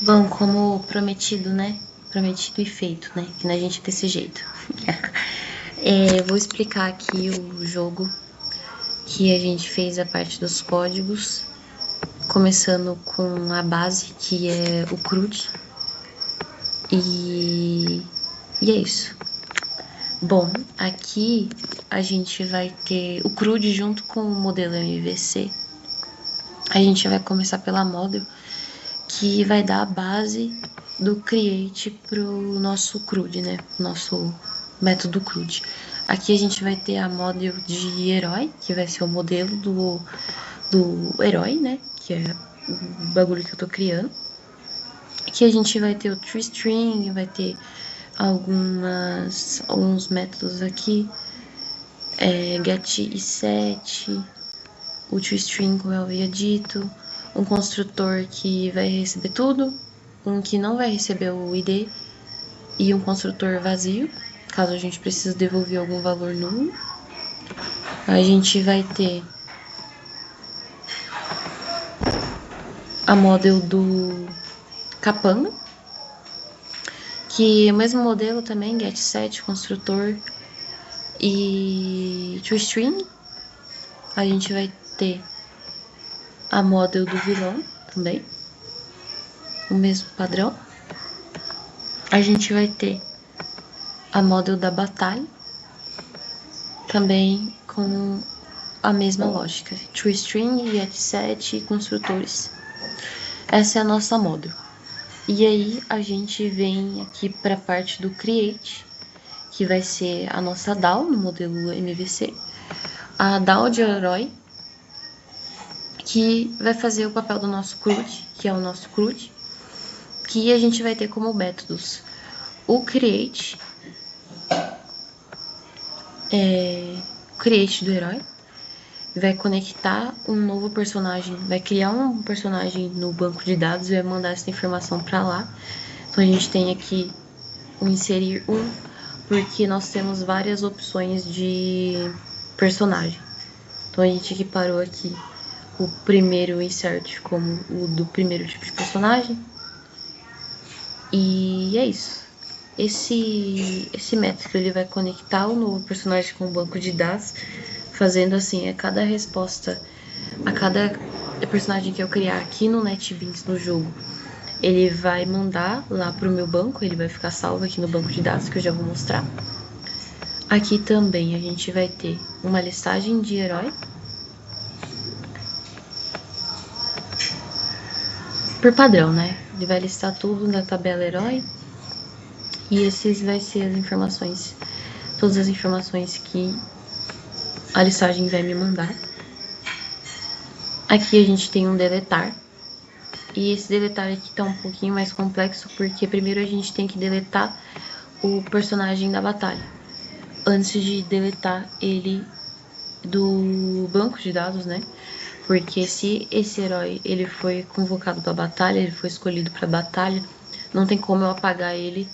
Bom, como prometido, né? Prometido e feito, né? Que na gente é desse jeito. Vou explicar aqui o jogo que a gente fez a parte dos códigos, começando com a base, que é o CRUD. E é isso. Bom, aqui a gente vai ter o CRUD junto com o modelo MVC. A gente vai começar pela model, que vai dar a base do create pro nosso CRUD, né? Nosso método CRUD. Aqui a gente vai ter a model de herói, que vai ser o modelo do herói, né? Que é o bagulho que eu tô criando. Aqui a gente vai ter o TreeString, vai ter alguns métodos aqui, get e set, o TreeString, como eu havia dito, um construtor que vai receber tudo, um que não vai receber o ID e um construtor vazio, caso a gente precise devolver algum valor nulo. A gente vai ter a model do Capanga, que é o mesmo modelo também, get set, construtor e TreeString. A gente vai ter a model do vilão também, o mesmo padrão. A gente vai ter a model da batalha, também com a mesma lógica, TreeString, getSet e construtores. Essa é a nossa model. E aí a gente vem aqui para a parte do create, que vai ser a nossa DAO no modelo MVC, a DAO de herói, que vai fazer o papel do nosso CRUD, que é o nosso CRUD, que a gente vai ter como métodos o create, create do herói, vai conectar um novo personagem, vai criar um personagem no banco de dados e vai mandar essa informação para lá. Então a gente tem aqui o inserir porque nós temos várias opções de personagem. Então a gente equiparou aqui o primeiro insert como o do primeiro tipo de personagem. E é isso. Esse método ele vai conectar o novo personagem com o banco de dados, fazendo assim, a cada resposta, a cada personagem que eu criar aqui no NetBeans no jogo, ele vai mandar lá pro meu banco, ele vai ficar salvo aqui no banco de dados, que eu já vou mostrar. Aqui também a gente vai ter uma listagem de herói, por padrão, né? Ele vai listar tudo na tabela herói. E esses vai ser as informações, todas as informações que a listagem vai me mandar. Aqui a gente tem um deletar. E esse deletar aqui tá um pouquinho mais complexo, porque primeiro a gente tem que deletar o personagem da batalha, antes de deletar ele do banco de dados, né? Porque se esse herói ele foi convocado para batalha, ele foi escolhido para batalha, não tem como eu apagar ele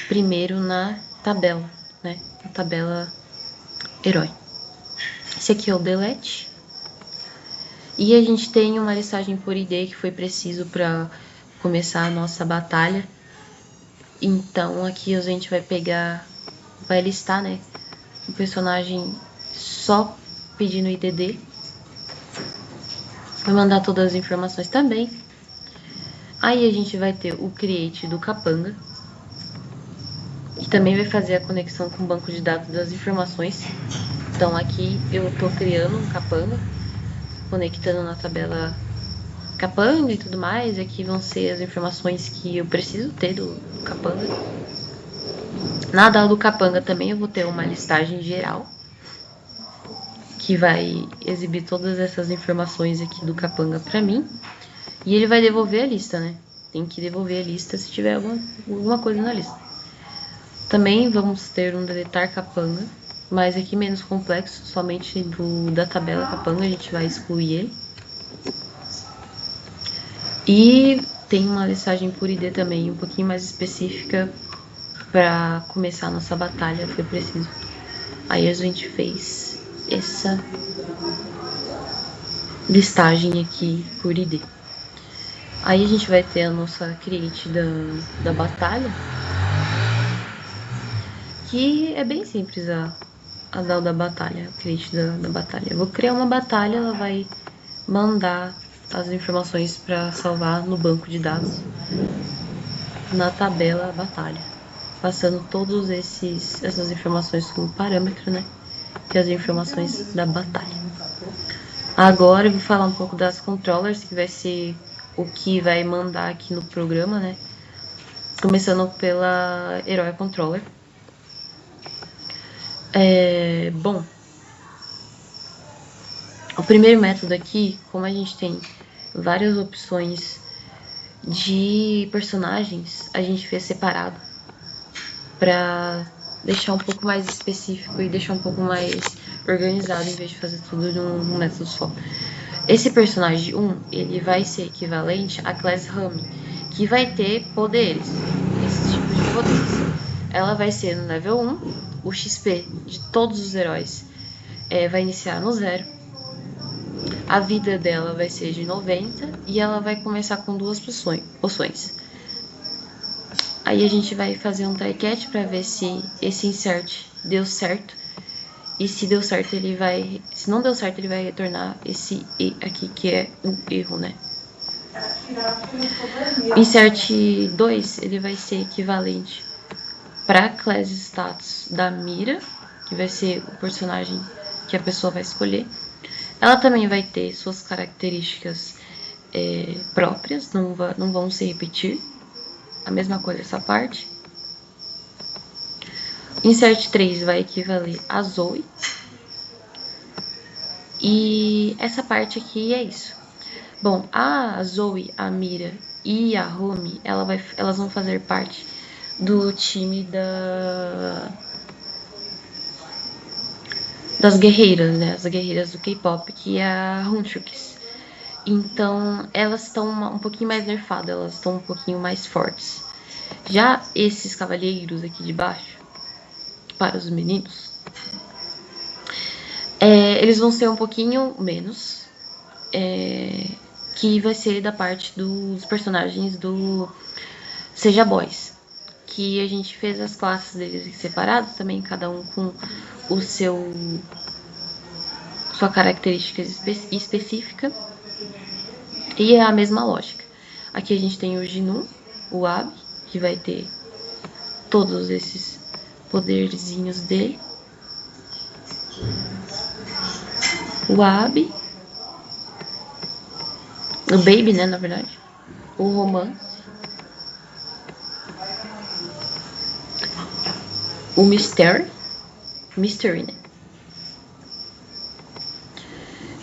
primeiro na tabela, né? Na tabela herói. Esse aqui é o delete. E a gente tem uma listagem por ID que foi preciso para começar a nossa batalha. Então aqui a gente vai pegar, vai listar, né? O personagem só pedindo ID dele. Vai mandar todas as informações também. Aí a gente vai ter o create do Capanga, que também vai fazer a conexão com o banco de dados das informações. Então aqui eu tô criando um Capanga, conectando na tabela Capanga e tudo mais. Aqui vão ser as informações que eu preciso ter do Capanga. Na DAO do Capanga também eu vou ter uma listagem geral, que vai exibir todas essas informações aqui do Capanga para mim. E ele vai devolver a lista, né? Tem que devolver a lista se tiver alguma coisa na lista. Também vamos ter um deletar Capanga, mas aqui menos complexo, somente da tabela Capanga a gente vai excluir ele. E tem uma listagem por ID também, um pouquinho mais específica para começar a nossa batalha, foi preciso. Aí a gente fez essa listagem aqui por ID. Aí a gente vai ter a nossa create da batalha, que é bem simples a da batalha, a create da batalha. Eu vou criar uma batalha, ela vai mandar as informações para salvar no banco de dados, na tabela batalha, passando todos essas informações como parâmetro, né? Que é as informações da batalha. Agora eu vou falar um pouco das controllers, que vai ser o que vai mandar aqui no programa, né? Começando pela Herói Controller. Bom, o primeiro método aqui, como a gente tem várias opções de personagens, a gente fez separado para deixar um pouco mais específico e deixar um pouco mais organizado, em vez de fazer tudo num método só. Esse personagem 1, ele vai ser equivalente a Class Rami, que vai ter poderes, esses tipos de poderes. Ela vai ser no level 1, o XP de todos os heróis vai iniciar no 0. A vida dela vai ser de 90 e ela vai começar com 2 poções. Aí a gente vai fazer um try-catch para ver se esse insert deu certo. E se deu certo, ele vai... Se não deu certo, ele vai retornar esse E aqui, que é um erro, né? Insert 2, ele vai ser equivalente para class status da mira, que vai ser o personagem que a pessoa vai escolher. Ela também vai ter suas características próprias, não vão se repetir. A mesma coisa essa parte. Insert 3 vai equivaler a Zoe. E essa parte aqui é isso. Bom, a Zoe, a Mira e a Romy, elas vão fazer parte do time das guerreiras, né? As guerreiras do K-pop, que é a Hunchukis. Então, elas estão um pouquinho mais nerfadas, elas estão um pouquinho mais fortes. Já esses cavalheiros aqui de baixo, para os meninos, eles vão ser um pouquinho menos, que vai ser da parte dos personagens do Seja Boys, que a gente fez as classes deles separados também, cada um com o sua característica específica, e é a mesma lógica. Aqui a gente tem o Gnu, o Ab, que vai ter todos esses poderzinhos dele. O Ab, o Baby, né, na verdade. O Romance. O Mystery, né?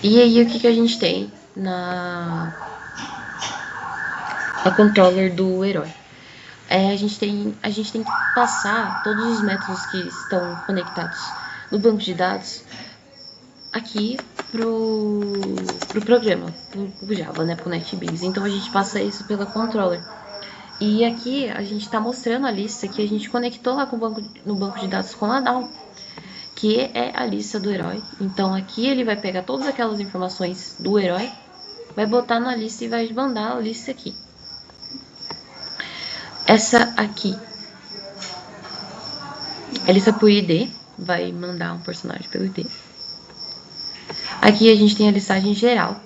E aí, o que a gente tem na controller do herói? A gente tem que passar todos os métodos que estão conectados no banco de dados aqui pro programa, pro Java, né, pro NetBeans. Então a gente passa isso pela controller. E aqui a gente está mostrando a lista que a gente conectou lá no banco de dados com a Down, que é a lista do herói. Então aqui ele vai pegar todas aquelas informações do herói, vai botar na lista e vai mandar a lista aqui. Essa aqui, a lista por ID, vai mandar um personagem pelo ID. Aqui a gente tem a listagem geral,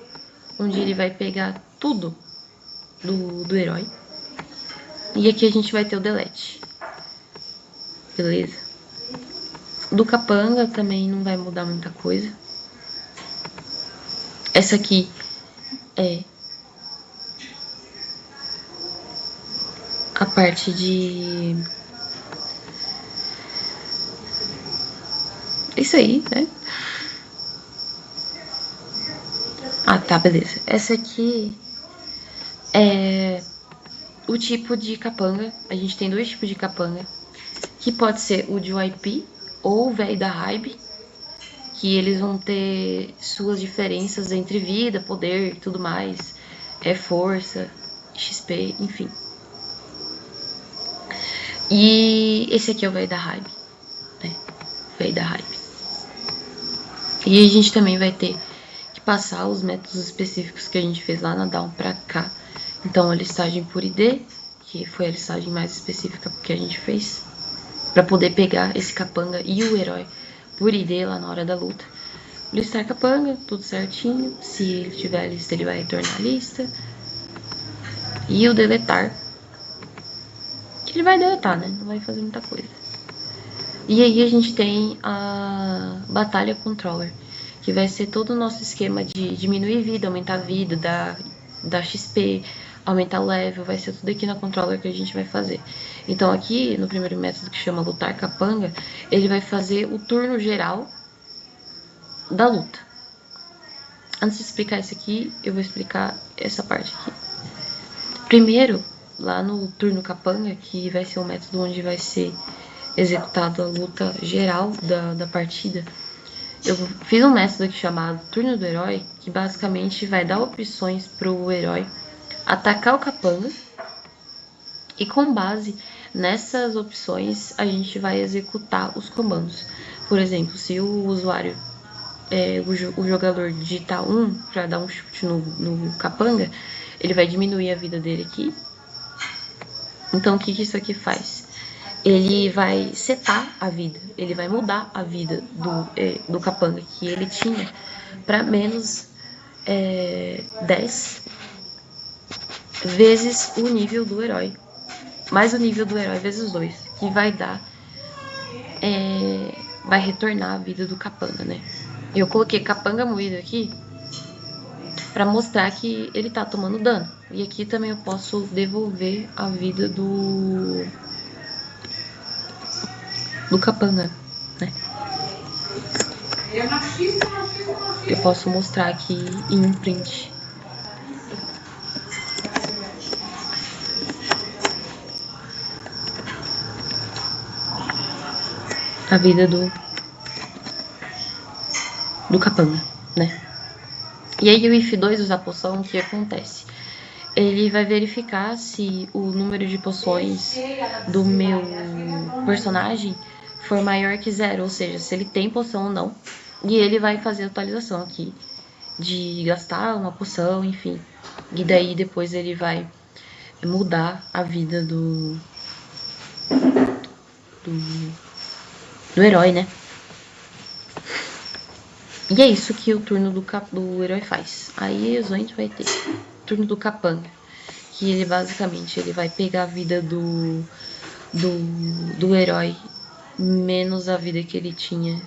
onde ele vai pegar tudo do herói. E aqui a gente vai ter o delete. Beleza? Do capanga também não vai mudar muita coisa. Essa aqui é a parte de... Isso aí, né? Ah, tá, beleza. Essa aqui é o tipo de capanga. A gente tem 2 tipos de capanga, que pode ser o de YP ou o velho da Hybe, que eles vão ter suas diferenças entre vida, poder e tudo mais, força, XP, enfim. E esse aqui é o velho da Hybe, né? Velho da Hybe. E a gente também vai ter que passar os métodos específicos que a gente fez lá na Down pra cá, Então, a listagem por ID, que foi a listagem mais específica que a gente fez, para poder pegar esse capanga e o herói por ID lá na hora da luta. Listar capanga, tudo certinho. Se ele tiver a lista, ele vai retornar a lista. E o deletar, que ele vai deletar, né? Não vai fazer muita coisa. E aí a gente tem a batalha controller, que vai ser todo o nosso esquema de diminuir vida, aumentar a vida, dar XP, aumentar o level, vai ser tudo aqui na controller que a gente vai fazer. Então aqui, no primeiro método que chama lutar capanga, ele vai fazer o turno geral da luta. Antes de explicar isso aqui, eu vou explicar essa parte aqui. Primeiro, lá no turno capanga, que vai ser o método onde vai ser executado a luta geral da partida, eu fiz um método aqui chamado turno do herói, que basicamente vai dar opções para o herói atacar o capanga, e com base nessas opções a gente vai executar os comandos. Por exemplo, se o usuário, o jogador digitar 1 para dar um chute no capanga, ele vai diminuir a vida dele aqui. Então o que isso aqui faz? Ele vai setar a vida, ele vai mudar a vida do capanga que ele tinha para menos 10 vezes o nível do herói, mais o nível do herói vezes 2, que vai dar, vai retornar a vida do capanga, né? Eu coloquei capanga moído aqui para mostrar que ele tá tomando dano. E aqui também eu posso devolver a vida do capanga, né? Eu posso mostrar aqui em um print. A vida do capanga, né? E aí o if2 usar poção, o que acontece? Ele vai verificar se o número de poções do meu personagem for maior que 0, ou seja, se ele tem poção ou não. E ele vai fazer a atualização aqui de gastar uma poção, enfim. E daí depois ele vai mudar a vida do herói, né? E é isso que o turno do herói faz. Aí a gente vai ter o turno do capanga, que ele basicamente ele vai pegar a vida do herói menos a vida que ele tinha,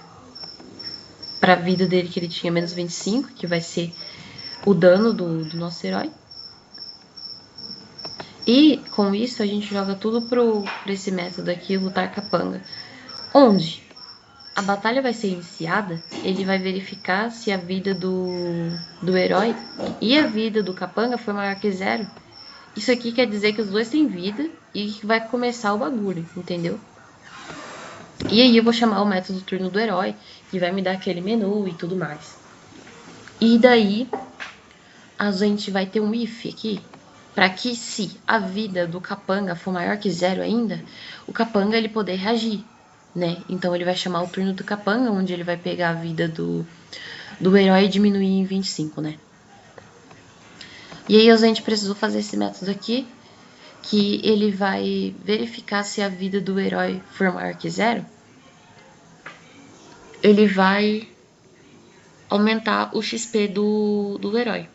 pra vida dele que ele tinha menos 25, que vai ser o dano do nosso herói. E com isso a gente joga tudo pra esse método aqui, lutar capanga, onde a batalha vai ser iniciada, ele vai verificar se a vida do herói e a vida do capanga for maior que 0. Isso aqui quer dizer que os dois têm vida e que vai começar o bagulho, entendeu? E aí eu vou chamar o método turno do herói, que vai me dar aquele menu e tudo mais. E daí a gente vai ter um if aqui, para que se a vida do capanga for maior que 0 ainda, o capanga ele poder reagir, né? Então ele vai chamar o turno do capanga, onde ele vai pegar a vida do herói e diminuir em 25, né? E aí a gente precisou fazer esse método aqui, que ele vai verificar se a vida do herói for maior que 0, ele vai aumentar o XP do herói.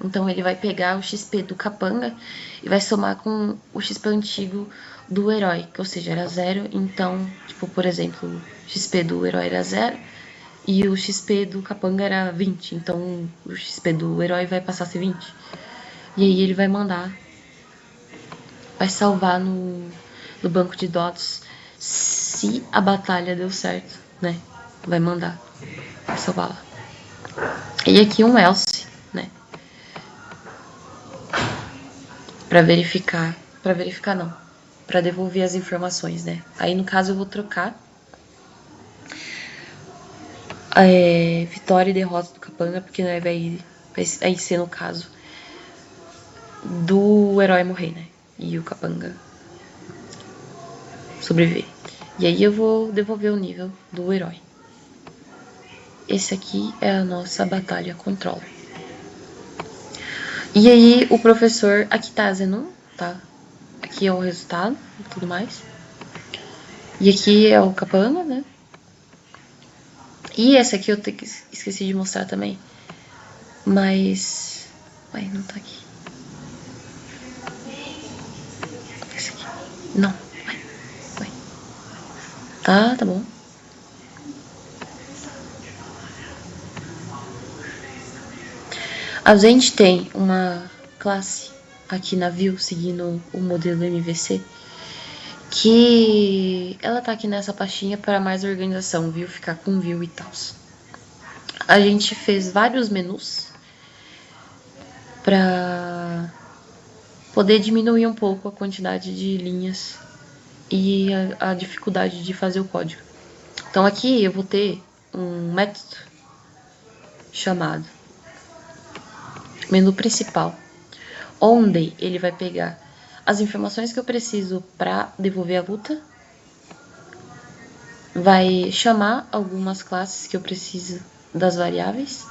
Então ele vai pegar o XP do capanga e vai somar com o XP antigo do herói, que ou seja, era 0. Então, tipo, por exemplo, o XP do herói era 0 e o XP do capanga era 20. Então o XP do herói vai passar a ser 20. E aí ele vai mandar, vai salvar no banco de dados se a batalha deu certo, né? Vai mandar, vai salvar lá. E aqui um else, né? Para verificar não, para devolver as informações, né? Aí no caso eu vou trocar vitória e derrota do capanga, porque né, vai ser no caso do herói morrer, né? E o capanga sobreviver. E aí eu vou devolver o nível do herói. Esse aqui é a nossa batalha controller. E aí o professor, aqui tá a Zenon, tá? Aqui é o resultado e tudo mais. E aqui é o Capanga, né? E essa aqui eu esqueci de mostrar também. Mas... Ué, não tá aqui. Essa aqui. Não. Ué. Tá bom. A gente tem uma classe aqui na Vue, seguindo o modelo MVC, que ela tá aqui nessa pastinha para mais organização, viu? Ficar com view e tal. A gente fez vários menus para poder diminuir um pouco a quantidade de linhas e a dificuldade de fazer o código. Então aqui eu vou ter um método chamado menu principal, onde ele vai pegar as informações que eu preciso para devolver a luta, vai chamar algumas classes que eu preciso das variáveis,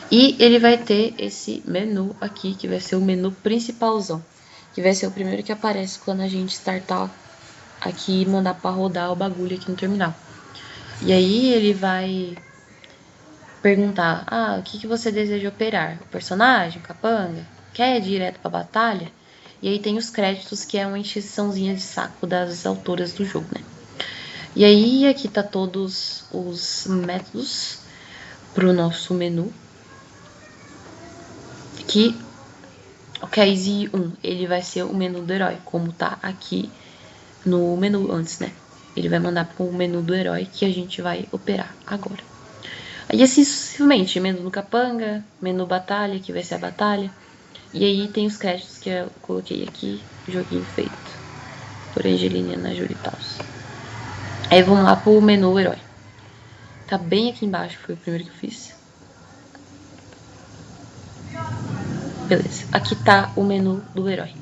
e ele vai ter esse menu aqui, que vai ser o menu principalzão, que vai ser o primeiro que aparece quando a gente startar aqui e mandar para rodar o bagulho aqui no terminal. E aí ele vai perguntar, o que você deseja operar? O personagem, o capanga? Quer ir direto pra batalha? E aí tem os créditos, que é uma encheçãozinha de saco das autoras do jogo, né? E aí aqui tá todos os métodos pro nosso menu. Que o Case 1, ele vai ser o menu do herói, como tá aqui no menu antes, né? Ele vai mandar pro menu do herói, que a gente vai operar agora. Aí assim sucessivamente, menu no capanga, menu batalha, que vai ser a batalha. E aí tem os créditos que eu coloquei aqui, joguinho feito por Angelina Jolie e tal. Aí vamos lá pro menu herói. Tá bem aqui embaixo, foi o primeiro que eu fiz. Beleza, aqui tá o menu do herói.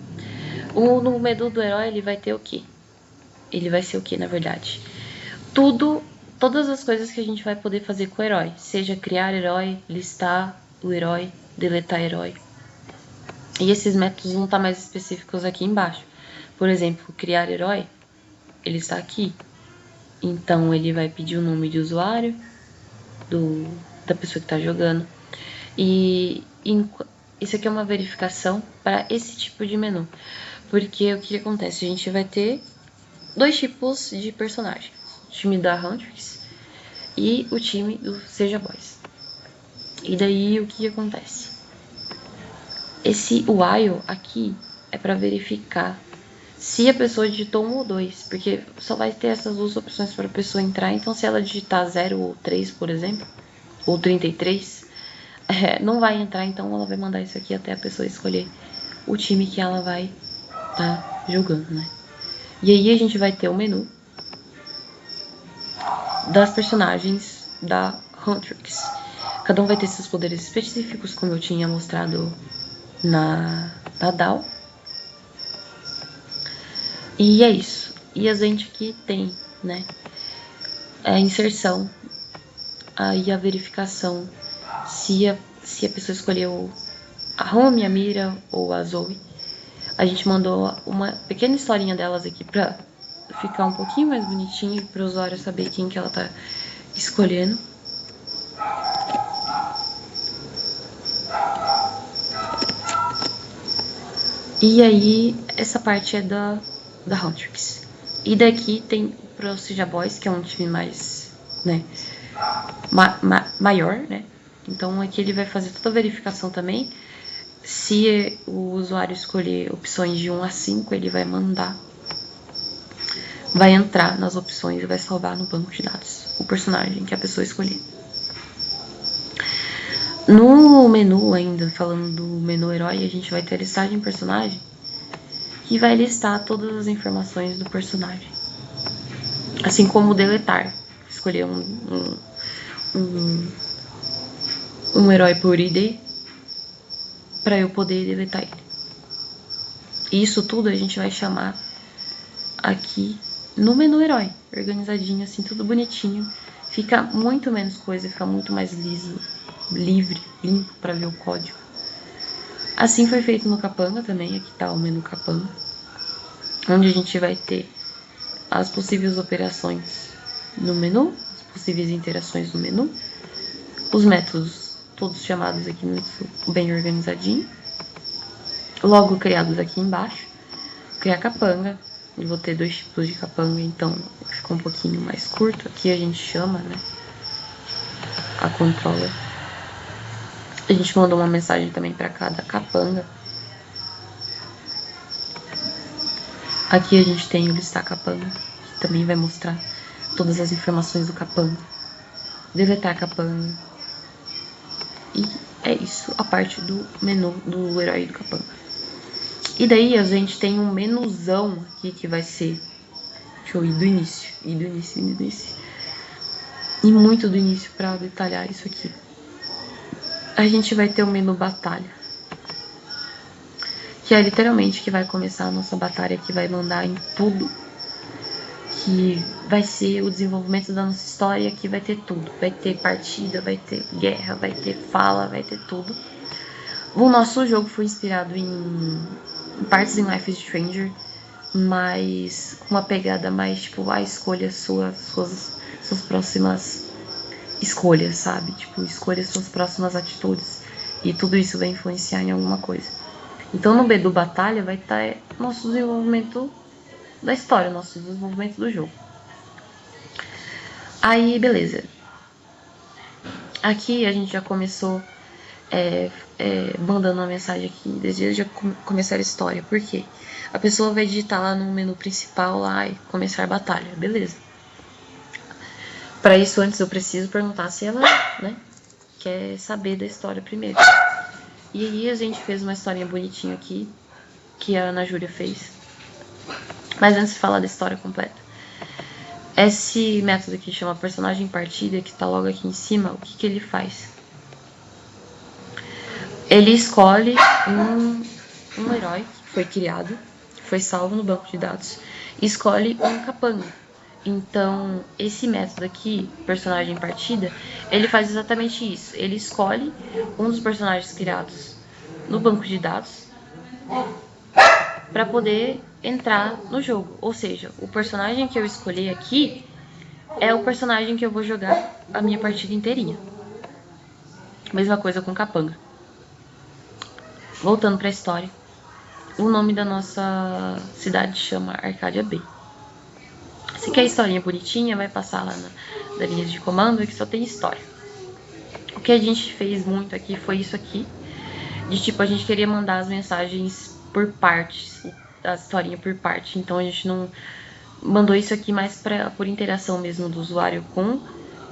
No menu do herói ele vai ter o quê? Ele vai ser o quê, na verdade? Todas as coisas que a gente vai poder fazer com o herói. Seja criar herói, listar o herói, deletar herói. E esses métodos vão estar mais específicos aqui embaixo. Por exemplo, criar herói, ele está aqui. Então ele vai pedir o nome de usuário da pessoa que está jogando. E isso aqui é uma verificação para esse tipo de menu. Porque o que acontece? A gente vai ter dois tipos de personagens. O time da Huntress e o time do Seja Boys. E daí o que acontece? Esse while aqui é para verificar se a pessoa digitou 1 ou 2, porque só vai ter essas duas opções para a pessoa entrar. Então se ela digitar 0 ou 3, por exemplo, ou 33, não vai entrar. Então ela vai mandar isso aqui até a pessoa escolher o time que ela vai estar jogando, né? E aí a gente vai ter o menu das personagens da Huntress. Cada um vai ter seus poderes específicos, como eu tinha mostrado na DAO. E é isso. E a gente aqui tem, né, a inserção e a verificação se a pessoa escolheu a Romy, a Mira ou a Zoe. A gente mandou uma pequena historinha delas aqui pra ficar um pouquinho mais bonitinho, para o usuário saber quem que ela tá escolhendo. E aí, essa parte é da Huntress. E daqui tem pro Seja Boys, que é um time mais, né, maior, né? Então aqui ele vai fazer toda a verificação também. Se o usuário escolher opções de 1 a 5, ele vai mandar, vai entrar nas opções e vai salvar no banco de dados o personagem que a pessoa escolher. No menu ainda, falando do menu herói, a gente vai ter a listagem personagem, que vai listar todas as informações do personagem. Assim como deletar, escolher um herói por ID para eu poder deletar ele. E isso tudo a gente vai chamar aqui no menu herói, organizadinho assim, tudo bonitinho. Fica muito menos coisa, fica muito mais liso, livre, limpo para ver o código. Assim foi feito no Capanga também, aqui tá o menu Capanga, onde a gente vai ter as possíveis operações no menu, as possíveis interações no menu, os métodos todos chamados aqui muito bem organizadinho, logo criados aqui embaixo, criar capanga, eu vou ter 2 tipos de capanga, então ficou um pouquinho mais curto, aqui a gente chama, né, a controller. A gente mandou uma mensagem também para cada capanga. Aqui a gente tem o listar capanga, que também vai mostrar todas as informações do capanga. Deletar capanga. E é isso, a parte do menu do herói do capanga. E daí a gente tem um menuzão aqui que vai ser... Deixa eu ir do início. E muito do início para detalhar isso aqui. A gente vai ter o menu batalha, que é literalmente que vai começar a nossa batalha, que vai mandar em tudo, que vai ser o desenvolvimento da nossa história, que vai ter tudo. Vai ter partida, vai ter guerra, vai ter fala, vai ter tudo. O nosso jogo foi inspirado em partes em Life is Stranger, mas com uma pegada mais tipo, escolha suas próximas escolhas, sabe? Tipo, escolha suas próximas atitudes. E tudo isso vai influenciar em alguma coisa. Então no B do Batalha vai estar nosso desenvolvimento da história, nosso desenvolvimento do jogo. Aí, beleza. Aqui a gente já começou mandando uma mensagem aqui, deseja começar a história. Por quê? A pessoa vai digitar lá no menu principal lá e começar a batalha, beleza. Para isso, antes eu preciso perguntar se ela, né, quer saber da história primeiro. E aí a gente fez uma historinha bonitinha aqui, que a Ana Júlia fez. Mas antes de falar da história completa, esse método aqui chama personagem partida, que tá logo aqui em cima, o que ele faz? Ele escolhe um herói que foi criado, que foi salvo no banco de dados, e escolhe um capanga. Então, esse método aqui, personagem partida, ele faz exatamente isso. Ele escolhe um dos personagens criados no banco de dados para poder entrar no jogo. Ou seja, o personagem que eu escolhi aqui é o personagem que eu vou jogar a minha partida inteirinha. Mesma coisa com capanga. Voltando para a história, o nome da nossa cidade chama Arcádia Bay. Se quer historinha bonitinha, vai passar lá na linha de comando, que só tem história. O que a gente fez muito aqui foi isso aqui, de tipo, a gente queria mandar as mensagens por partes, a historinha por parte. Então a gente não mandou isso aqui mais por interação mesmo do usuário com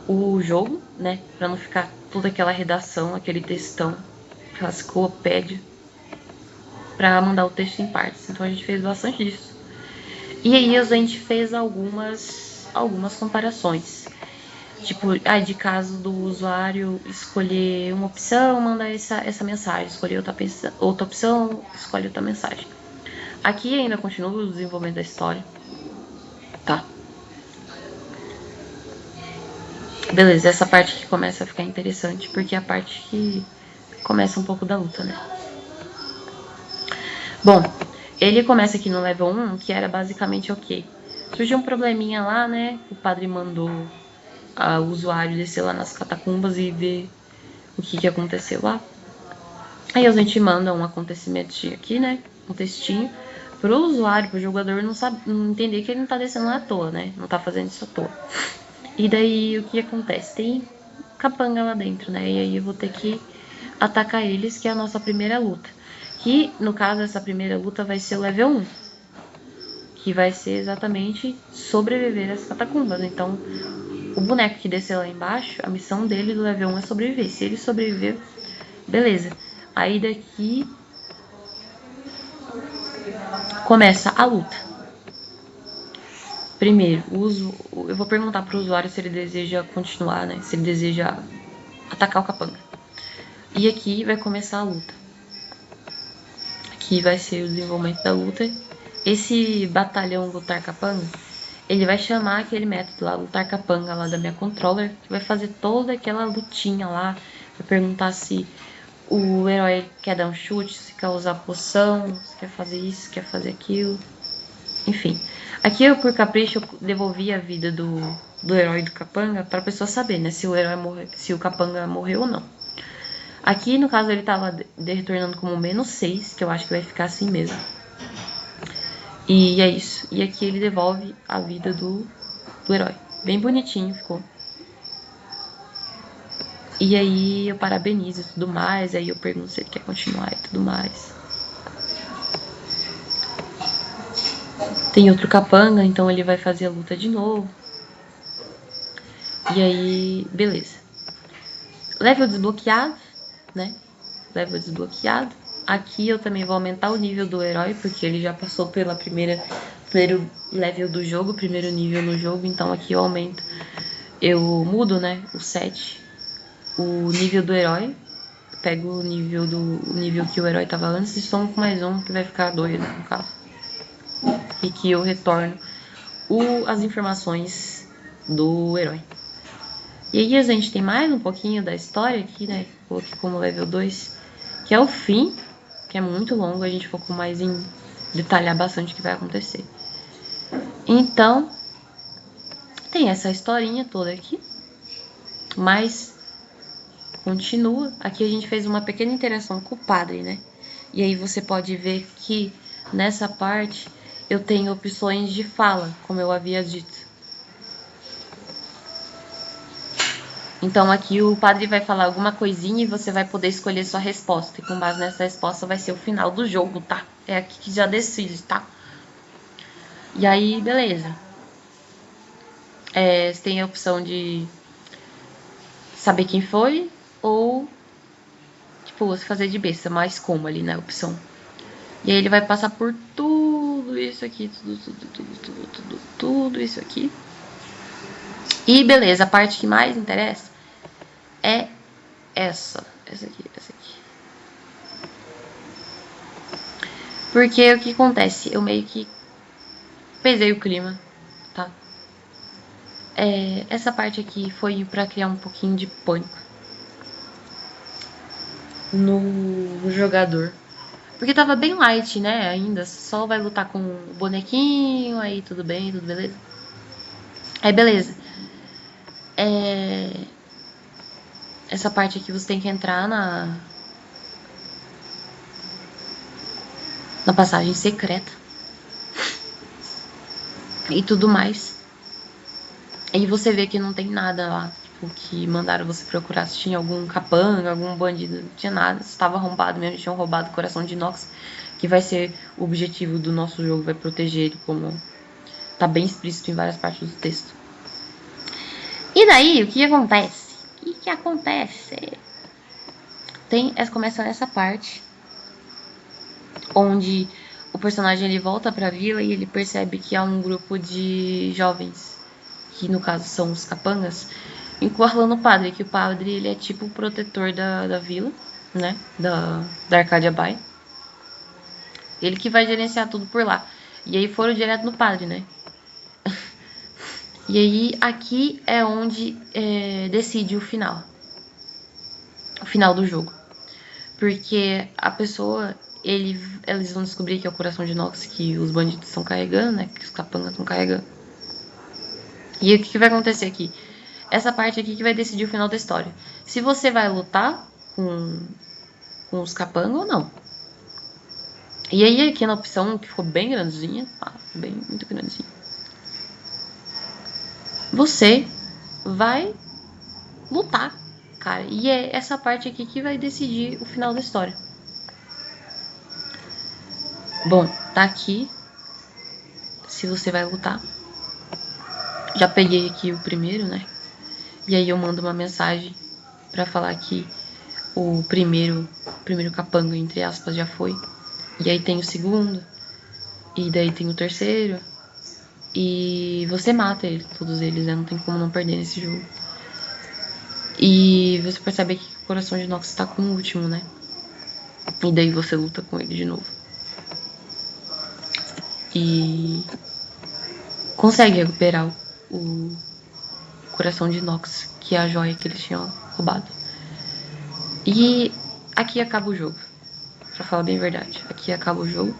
o jogo, né? Pra não ficar toda aquela redação, aquele textão, aquela enciclopédia, pra mandar o texto em partes. Então a gente fez bastante disso. E aí a gente fez algumas comparações. Tipo, de caso do usuário escolher uma opção, mandar essa mensagem. Escolher outra opção, escolhe outra mensagem. Aqui ainda continua o desenvolvimento da história. Tá. Beleza, essa parte que começa a ficar interessante, porque é a parte que começa um pouco da luta, né? Bom, ele começa aqui no level 1, que era basicamente ok. Surgiu um probleminha lá, né? O padre mandou o usuário descer lá nas catacumbas e ver o que aconteceu lá. Aí a gente manda um acontecimento aqui, né? Um textinho pro usuário, pro jogador não entender que ele não tá descendo lá à toa, né? Não tá fazendo isso à toa. E daí o que acontece? Tem capanga lá dentro, né? E aí eu vou ter que atacar eles, que é a nossa primeira luta. Que, no caso, essa primeira luta vai ser o level 1. Que vai ser exatamente sobreviver às catacumbas. Então, o boneco que desceu lá embaixo, a missão dele do level 1 é sobreviver. Se ele sobreviver, beleza. Aí daqui começa a luta. Primeiro, eu vou perguntar pro usuário se ele deseja continuar, né? Se ele deseja atacar o capanga. E aqui vai começar a luta. Aqui vai ser o desenvolvimento da luta. Esse batalhão lutar capanga, ele vai chamar aquele método lá, lutar capanga lá da minha controller, que vai fazer toda aquela lutinha lá, vai perguntar se O herói quer dar um chute, se quer usar poção, se quer fazer isso, quer fazer aquilo. Enfim. Aqui eu, por capricho, eu devolvi a vida do herói do capanga pra pessoa saber, né? Se o herói morre, se o capanga morreu ou não. Aqui, no caso, ele tava retornando como -6, que eu acho que vai ficar assim mesmo. E é isso. E aqui ele devolve a vida do herói. Bem bonitinho ficou. E aí eu parabenizo e tudo mais. Aí eu pergunto se ele quer continuar e tudo mais. Tem outro capanga, então ele vai fazer a luta de novo. E aí, beleza. Level desbloqueado, né? Level desbloqueado. Aqui eu também vou aumentar o nível do herói, porque ele já passou primeiro level do jogo, primeiro nível no jogo. Então aqui eu aumento. Eu mudo, né? O 7. O nível do herói. Pego o nível que o herói tava antes e somo com mais um, que vai ficar 2, no caso. E que eu retorno as informações do herói. E aí a gente tem mais um pouquinho da história aqui, né? Coloquei como level 2, que é o fim, que é muito longo, a gente focou mais em detalhar bastante o que vai acontecer. Então, tem essa historinha toda aqui, mas continua. Aqui a gente fez uma pequena interação com o padre, né? E aí você pode ver que nessa parte eu tenho opções de fala, como eu havia dito. Então aqui o padre vai falar alguma coisinha e você vai poder escolher sua resposta. E com base nessa resposta vai ser o final do jogo, tá? É aqui que já decide, tá? E aí, beleza. Você tem a opção de saber quem foi ou, tipo, você fazer de besta, mas como ali, né? Opção. E aí ele vai passar por tudo isso aqui, tudo isso aqui. E beleza, a parte que mais interessa é essa aqui. Porque o que acontece? Eu meio que pesei o clima, tá? Essa parte aqui foi pra criar um pouquinho de pânico no jogador. Porque tava bem light, né? Ainda só vai lutar com o bonequinho, aí tudo bem, tudo beleza. Aí beleza. Essa parte aqui você tem que entrar na passagem secreta e tudo mais. Aí você vê que não tem nada lá, tipo, que mandaram você procurar se tinha algum capanga, algum bandido, não tinha nada, estava arrombado mesmo, tinham roubado o coração de inox, que vai ser o objetivo do nosso jogo, vai proteger ele, como tá bem explícito em várias partes do texto. E daí, o que acontece? Começa nessa parte onde o personagem ele volta pra vila e ele percebe que há um grupo de jovens, que no caso são os capangas, encurralando o padre, que o padre ele é tipo o protetor da vila, né, da Arcadia Bay. Ele que vai gerenciar tudo por lá. E aí foram direto no padre, né. E aí aqui é onde decide o final do jogo. Porque a pessoa, eles vão descobrir que é o coração de inox que os bandidos estão carregando, né, que os capangas estão carregando. E o que vai acontecer aqui? Essa parte aqui que vai decidir o final da história. Se você vai lutar com os capangas ou não. E aí aqui na opção que ficou bem grandinha, tá? Bem, muito grandinha. Você vai lutar, cara. E é essa parte aqui que vai decidir o final da história. Bom, tá aqui. Se você vai lutar. Já peguei aqui o primeiro, né? E aí eu mando uma mensagem pra falar que o primeiro capanga, entre aspas, já foi. E aí tem o segundo. E daí tem o terceiro. E você mata todos eles, né? Não tem como não perder nesse jogo. E você percebe que o coração de inox tá com o último, né? E daí você luta com ele de novo. E consegue recuperar o coração de inox, que é a joia que eles tinham roubado. E aqui acaba o jogo. Pra falar bem a verdade, aqui acaba o jogo.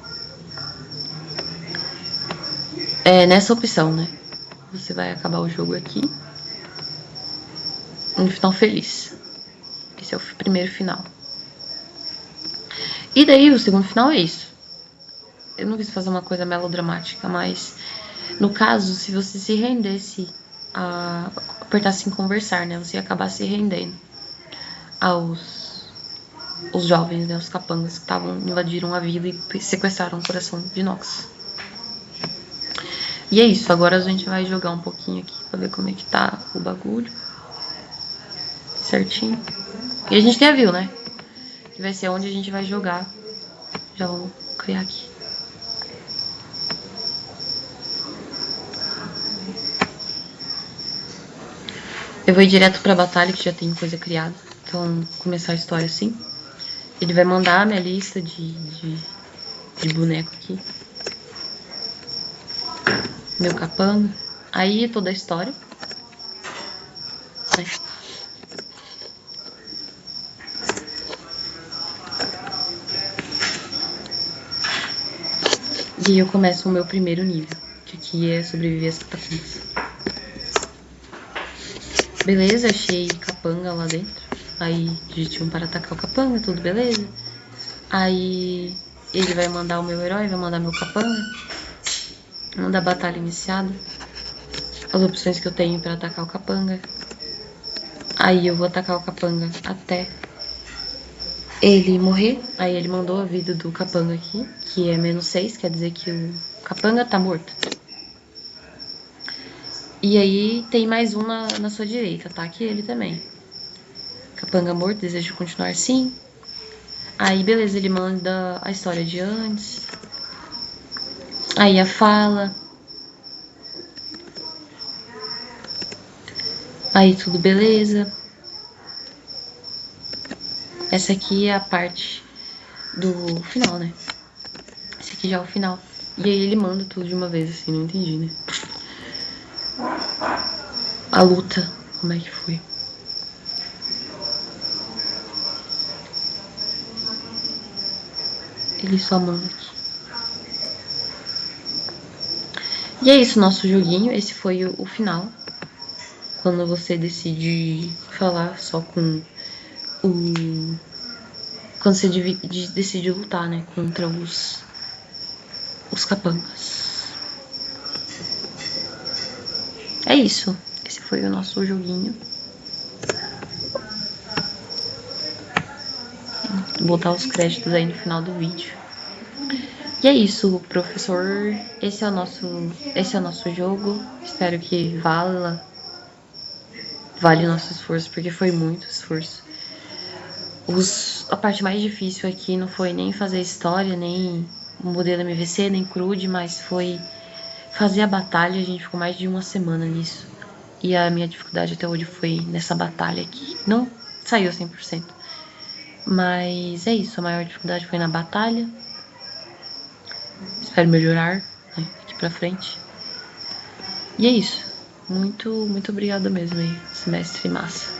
É nessa opção, né? Você vai acabar o jogo aqui. Um final feliz. Esse é o primeiro final. E daí o segundo final é isso. Eu não quis fazer uma coisa melodramática, mas no caso, se você se rendesse a apertasse em conversar, né? Você ia acabar se rendendo aos os jovens, né? Os capangas que invadiram a vila e sequestraram o coração de Nox. E é isso, agora a gente vai jogar um pouquinho aqui pra ver como é que tá o bagulho. Certinho. E a gente já viu, né? Que vai ser onde a gente vai jogar. Já vou criar aqui. Eu vou ir direto pra batalha, que já tem coisa criada. Então, começar a história assim. Ele vai mandar a minha lista de boneco aqui. Meu capanga. Aí toda a história. Né? E aí eu começo o meu primeiro nível. Que aqui é sobreviver às catacumbas. Beleza, achei capanga lá dentro. Aí digite um para atacar o capanga, tudo beleza. Aí ele vai mandar o meu herói, vai mandar meu capanga. Manda a batalha iniciada. As opções que eu tenho para atacar o capanga. Aí eu vou atacar o capanga até ele morrer. Aí ele mandou a vida do capanga aqui, que é -6, quer dizer que o capanga tá morto. E aí tem mais um na sua direita, ataque ele também. Capanga morto, deseja continuar sim. Aí beleza, ele manda a história de antes. Aí a fala. Aí tudo beleza. Essa aqui é a parte do final, né? Esse aqui já é o final. E aí ele manda tudo de uma vez, assim, não entendi, né? A luta, como é que foi? Ele só manda aqui. E é isso, nosso joguinho. Esse foi o final. Quando você decide falar só com o... Quando você decide lutar, né? Contra os capangas. É isso. Esse foi o nosso joguinho. Vou botar os créditos aí no final do vídeo. E é isso, professor. Esse é o nosso jogo. Espero que vale o nosso esforço, porque foi muito esforço. A parte mais difícil aqui não foi nem fazer história, nem o modelo MVC, nem CRUD, mas foi fazer a batalha. A gente ficou mais de uma semana nisso. E a minha dificuldade até hoje foi nessa batalha aqui. Não saiu 100%. Mas é isso, a maior dificuldade foi na batalha. Espero melhorar, né, aqui pra frente. E é isso. Muito obrigada mesmo aí, semestre massa.